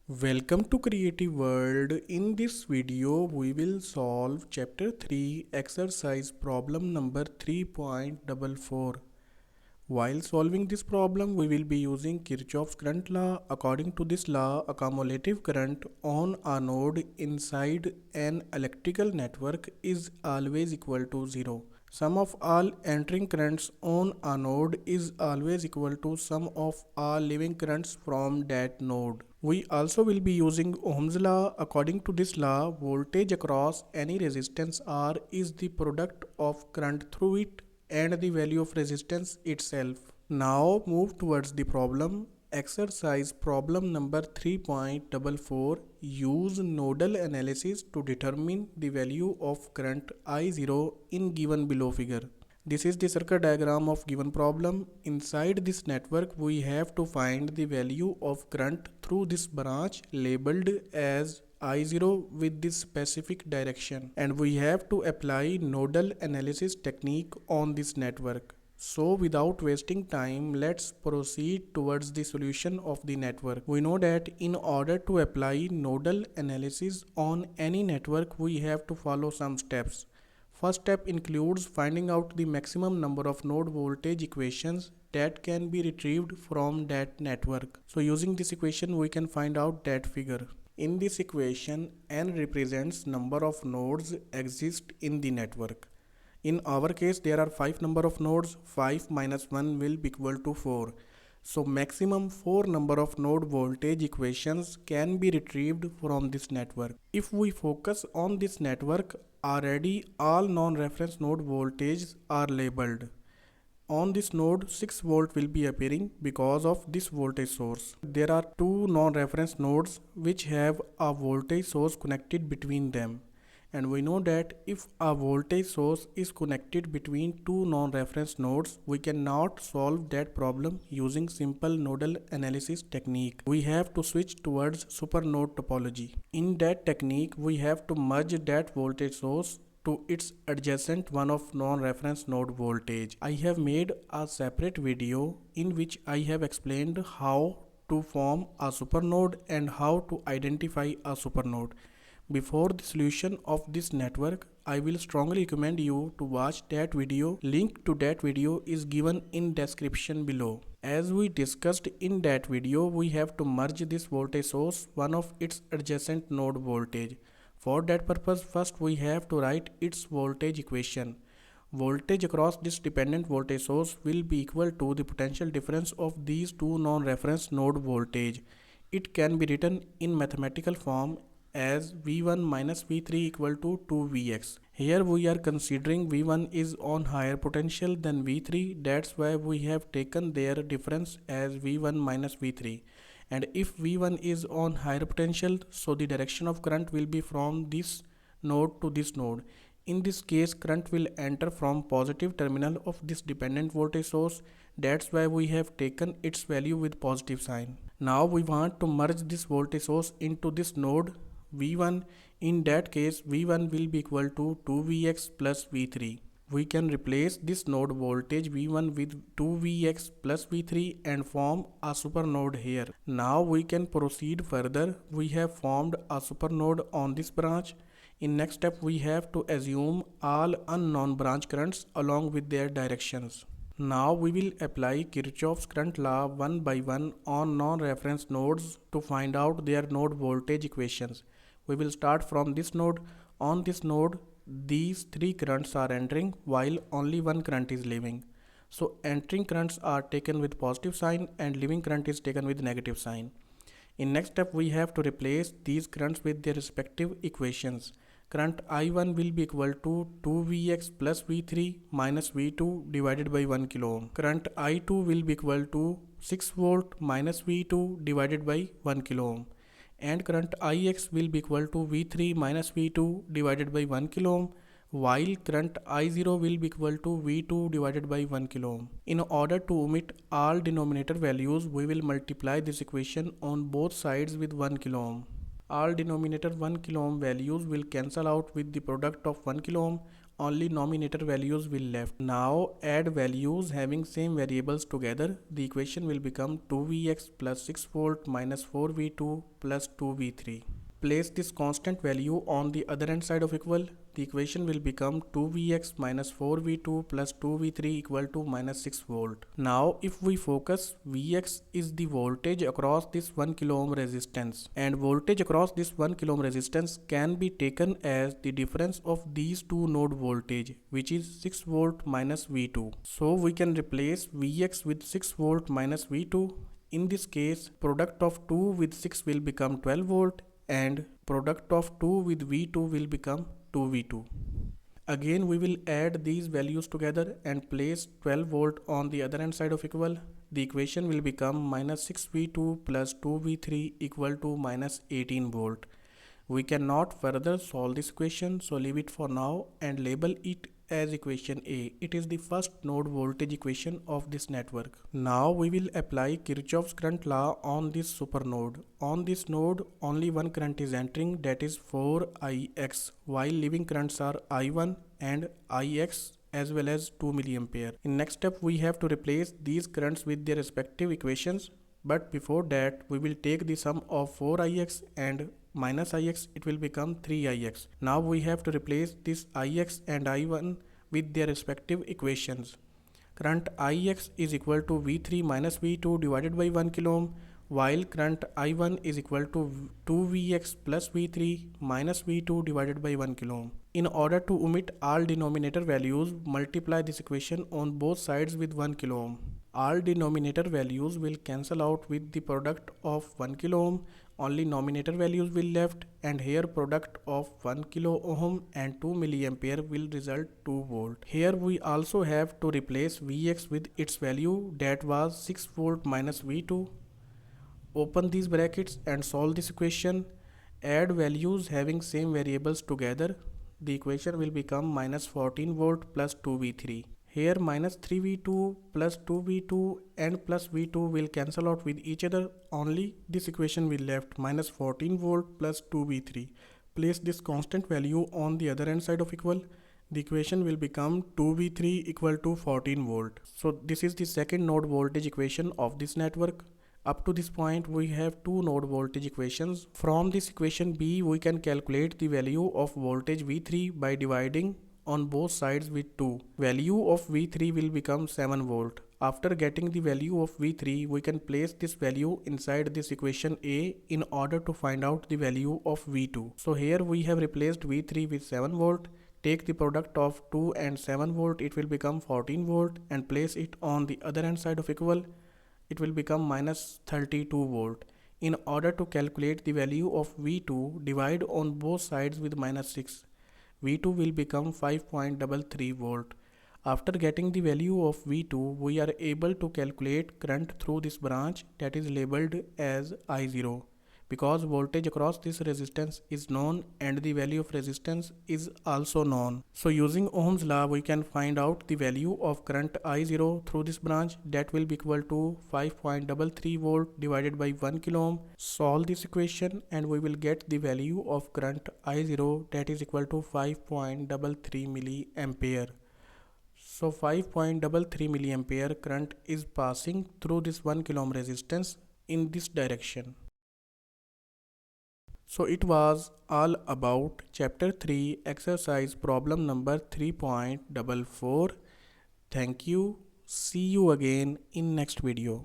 Welcome to Creative World. In this video, we will solve chapter 3 exercise problem number 3.44. While solving this problem, we will be using Kirchoff's current law. According to this law, a cumulative current on a node inside an electrical network is always equal to 0. Sum of all entering currents on a node is always equal to sum of all leaving currents from that node. We also will be using Ohm's law. According to this law, voltage across any resistance R is the product of current through it and the value of resistance itself. Now move towards the problem. Exercise problem number 3.44. Use nodal analysis to determine the value of current I0 in given below figure. This is the circuit diagram of given problem. Inside this network, we have to find the value of current through this branch labeled as I0 with this specific direction, and we have to apply nodal analysis technique on this network. So without wasting time, let's proceed towards the solution of the network. We know that in order to apply nodal analysis on any network, we have to follow some steps. First step includes finding out the maximum number of node voltage equations that can be retrieved from that network. So using this equation, we can find out that figure. In this equation, n represents number of nodes exist in the network. In our case, there are 5 number of nodes. 5 minus 1 will be equal to 4. So maximum 4 number of node voltage equations can be retrieved from this network. If we focus on this network, already all non-reference node voltages are labeled. On this node, 6 volt will be appearing because of this voltage source. There are two non-reference nodes which have a voltage source connected between them. And we know that if a voltage source is connected between two non-reference nodes, we cannot solve that problem using simple nodal analysis technique. We have to switch towards supernode topology. In that technique, we have to merge that voltage source to its adjacent one of non-reference node voltage. I have made a separate video in which I have explained how to form a supernode and how to identify a supernode. Before the solution of this network, I will strongly recommend you to watch that video. Link to that video is given in description below. As we discussed in that video, we have to merge this voltage source one of its adjacent node voltage. For that purpose, first we have to write its voltage equation. Voltage across this dependent voltage source will be equal to the potential difference of these two non-reference node voltage. It can be written in mathematical form as V1 minus V3 equal to 2Vx. Here we are considering V1 is on higher potential than V3, that's why we have taken their difference as V1 minus V3. And if V1 is on higher potential, so the direction of current will be from this node to this node. In this case, current will enter from positive terminal of this dependent voltage source. That's why we have taken its value with positive sign. Now we want to merge this voltage source into this node V1. In that case, V1 will be equal to 2Vx plus V3. We can replace this node voltage V1 with 2Vx plus V3 and form a supernode here. Now we can proceed further. We have formed a supernode on this branch. In next step, we have to assume all unknown branch currents along with their directions. Now we will apply Kirchoff's current law one by one on non-reference nodes to find out their node voltage equations. We will start from this node. On this node, these three currents are entering while only one current is leaving. So entering currents are taken with positive sign and leaving current is taken with negative sign. In next step, we have to replace these currents with their respective equations. Current I1 will be equal to 2Vx plus V3 minus V2 divided by 1 kilo ohm. Current I2 will be equal to 6 volt minus V2 divided by 1 kilo ohm. And current Ix will be equal to V3 minus V2 divided by 1 kilo ohm, while current I0 will be equal to V2 divided by 1 kilo ohm. In order to omit all denominator values, we will multiply this equation on both sides with 1 kilo ohm. All denominator 1 kilo ohm values will cancel out with the product of 1 kilo ohm. only nominator values will left. Now add values having same variables together. The equation will become 2Vx plus 6 volt minus 4V2 plus 2V3. Place this constant value on the other hand side of equal. The equation will become 2Vx minus 4V2 plus 2V3 equal to minus 6 volt. Now if we focus, Vx is the voltage across this 1 kilo ohm resistance, and voltage across this 1 kilo ohm resistance can be taken as the difference of these two node voltage, which is 6 volt minus V2. So we can replace Vx with 6 volt minus V2. In this case, product of 2 with 6 will become 12 volt and product of 2 with V2 will become 2V2. Again we will add these values together and place 12 volt on the other hand side of equal. The equation will become minus 6V2 plus 2V3 equal to minus 18 volt. We cannot further solve this equation, so leave it for now and label it as equation A. It is the first node voltage equation of this network. Now we will apply Kirchoff's current law on this supernode. On this node only one current is entering, that is 4Ix, while leaving currents are I1 and Ix as well as 2 milliampere. In next step we have to replace these currents with their respective equations, but before that we will take the sum of 4Ix and minus Ix, it will become 3Ix. Now we have to replace this Ix and I1 with their respective equations. Current Ix is equal to V3 minus V2 divided by 1 kilo ohm, while current I1 is equal to 2Vx plus V3 minus V2 divided by 1 kilo ohm. In order to omit all denominator values, multiply this equation on both sides with 1 kilo ohm. All denominator values will cancel out with the product of 1 kilo ohm. Only nominator values will left, and here product of 1 kilo ohm and 2 milliampere will result 2 volt. Here we also have to replace Vx with its value, that was 6 volt minus V2. Open these brackets and solve this equation. Add values having same variables together. The equation will become minus 14 volt plus 2V3. Here minus 3V2 plus 2V2 and plus V2 will cancel out with each other. Only this equation will left, minus 14 volt plus 2V3. Place this constant value on the other hand side of equal. The equation will become 2V3 equal to 14 volt. So this is the second node voltage equation of this network. Up to this point we have two node voltage equations. From this equation B we can calculate the value of voltage V3 by dividing on both sides with 2. Value of V3 will become 7 volt. After getting the value of V3, we can place this value inside this equation A in order to find out the value of V2. So here we have replaced V3 with 7 volt. Take the product of 2 and 7 volt, it will become 14 volt, and place it on the other hand side of equal. It will become minus 32 volt. In order to calculate the value of V2, divide on both sides with minus 6. V2 will become 5.33 volt. After getting the value of V2, we are able to calculate current through this branch, that is labeled as I0, because voltage across this resistance is known and the value of resistance is also known. So using Ohm's law we can find out the value of current I0 through this branch, that will be equal to 5.33 volt divided by 1 kilo ohm. Solve this equation and we will get the value of current I0, that is equal to 5.33 milliampere. So 5.33 milliampere current is passing through this 1 kilo ohm resistance in this direction. So it was all about chapter 3 exercise problem number 3.44. Thank you. See you again in next video.